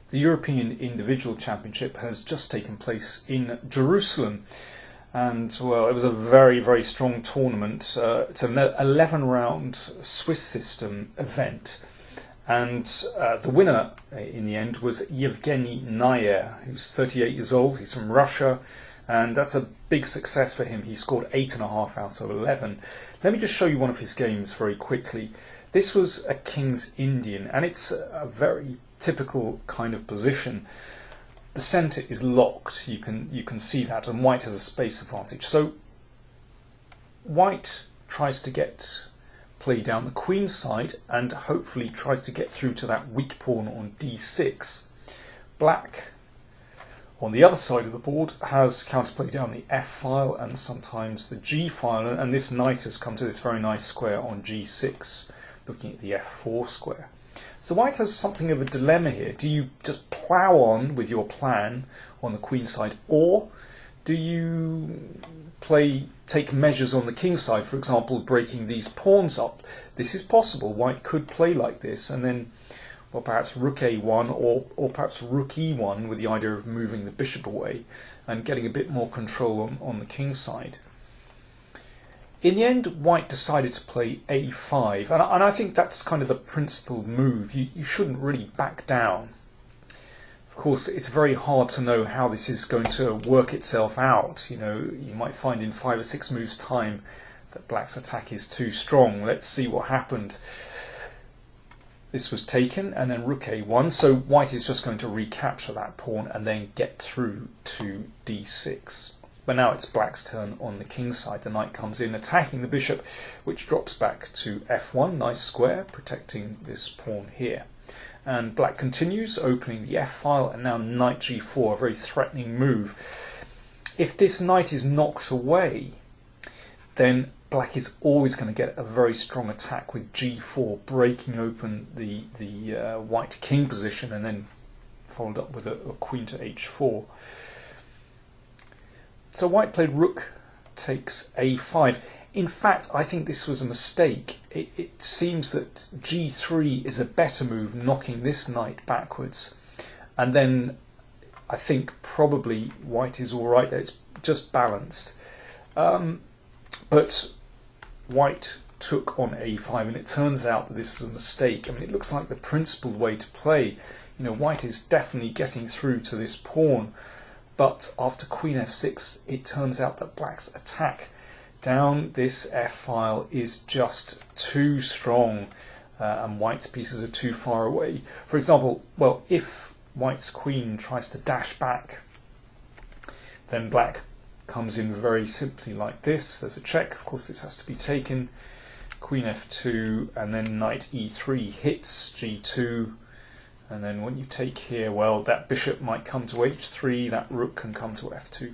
The European Individual Championship has just taken place in Jerusalem. And, well, it was a very, very strong tournament. It's an 11-round Swiss system event. And the winner in the end was Yevgeny Najer, who's 38 years old. He's from Russia. And that's a big success for him. He scored 8.5 out of 11. Let me just show you one of his games very quickly. This was a King's Indian, and it's a very typical kind of position. The centre is locked, you can see that, and white has a space advantage. So white tries to get play down the queen side and hopefully tries to get through to that weak pawn on d6. Black, on the other side of the board, has counterplay down the f file and sometimes the g file, and this knight has come to this very nice square on g6, looking at the f4 square. So white has something of a dilemma here. Do you just plough on with your plan on the queen side, or do you take measures on the king side, for example, breaking these pawns up? This is possible. White could play like this, and then, well, perhaps rook a1 or perhaps rook e1 with the idea of moving the bishop away and getting a bit more control on the king side. In the end, white decided to play a5, and I think that's kind of the principal move. You shouldn't really back down. Of course, it's very hard to know how this is going to work itself out. You know, you might find in 5 or 6 moves' time that black's attack is too strong. Let's see what happened. This was taken, and then rook a1, so white is just going to recapture that pawn and then get through to d6. But now it's black's turn on the king side. The knight comes in, attacking the bishop, which drops back to f1, nice square, protecting this pawn here. And black continues, opening the f file, and now knight g4, a very threatening move. If this knight is knocked away, then black is always going to get a very strong attack with g4, breaking open the white king position, and then followed up with a queen to h4. So white played rook takes a5. In fact, I think this was a mistake. It seems that g3 is a better move, knocking this knight backwards. And then I think probably white is all right there. It's just balanced. But white took on a5, and it turns out that this is a mistake. I mean, it looks like the principled way to play. You know, white is definitely getting through to this pawn. But after queen f6, it turns out that black's attack down this f-file is just too strong, and white's pieces are too far away. For example, well, if white's queen tries to dash back, then black comes in very simply like this. There's a check. Of course, this has to be taken. Queen f2, and then knight e3 hits g2. And then when you take here, well, that bishop might come to h3, that rook can come to f2.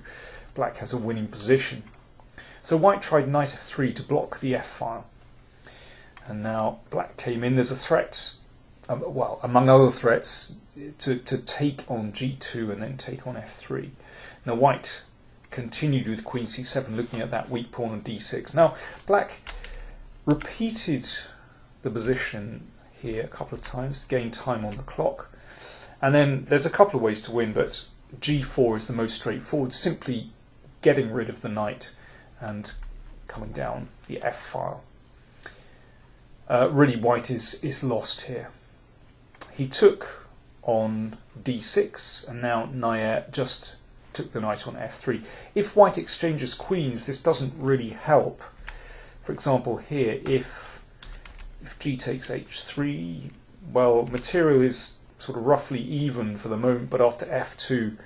Black has a winning position. So white tried knight f3 to block the f-file. And now black came in. There's a threat, well, among other threats, to take on g2 and then take on f3. Now white continued with queen c7, looking at that weak pawn on d6. Now black repeated the position here a couple of times to gain time on the clock, and then there's a couple of ways to win, but g4 is the most straightforward, simply getting rid of the knight and coming down the f file. Really, white is lost here. He took on d6, and now Najer just took the knight on f3. If white exchanges queens, this doesn't really help. For example, here, if g takes h3, well, material is sort of roughly even for the moment, but after f2,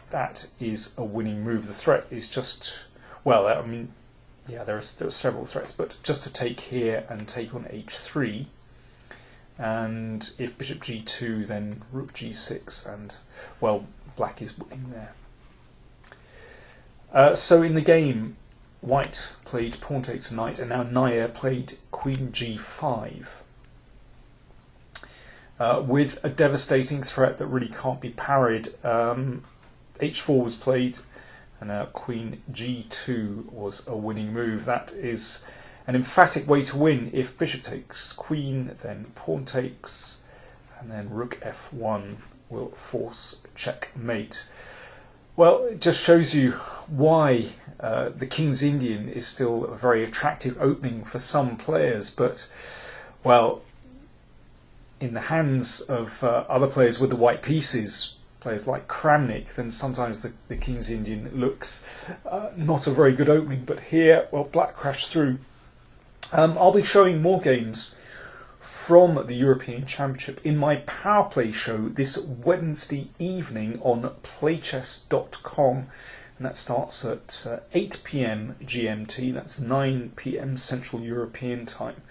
that is a winning move. The threat is just, well, I mean, yeah, there are several threats, but just to take here and take on h3, and if bishop g2, then rook g6, and, well, black is winning there. So in the game, white played pawn takes knight, and now Najer played queen g5 with a devastating threat that really can't be parried. h4 was played, and now queen g2 was a winning move. That is an emphatic way to win. If bishop takes queen, then pawn takes, and then rook f1 will force checkmate. Well, it just shows you why the King's Indian is still a very attractive opening for some players, but, well, in the hands of other players with the white pieces, players like Kramnik, then sometimes the King's Indian looks not a very good opening. But here, well, black crashed through. I'll be showing more games from the European Championship in my Power Play show this Wednesday evening on playchess.com, and that starts at 8 p.m. GMT, that's 9 p.m. Central European time.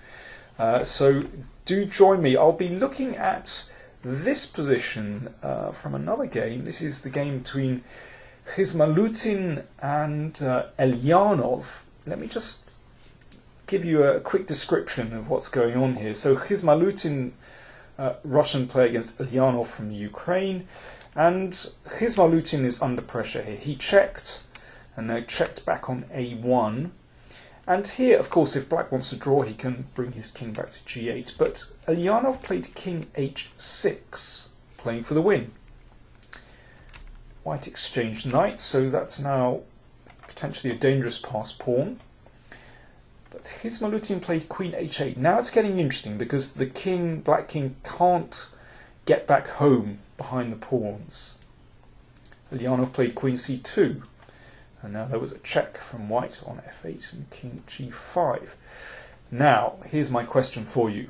So do join me. I'll be looking at this position from another game. This is the game between Khizmalutin and Elyanov. Let me just give you a quick description of what's going on here. So Khizmalutin, Russian player against Elyanov from the Ukraine, and Khizmalutin is under pressure here. He checked, and now checked back on A1. And here, of course, if black wants to draw, he can bring his king back to G8. But Elyanov played king H6, playing for the win. White exchanged knight, so that's now potentially a dangerous passed pawn. But Khizmalutin played queen H8. Now it's getting interesting because the king, black king, can't get back home behind the pawns. Elyanov played queen C2. And now there was a check from white on F8 and king G5. Now, here's my question for you.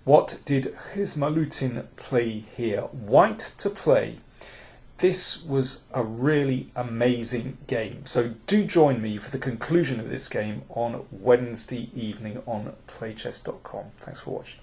What did Khizmalutin play here? White to play. This was a really amazing game. So do join me for the conclusion of this game on Wednesday evening on playchess.com. Thanks for watching.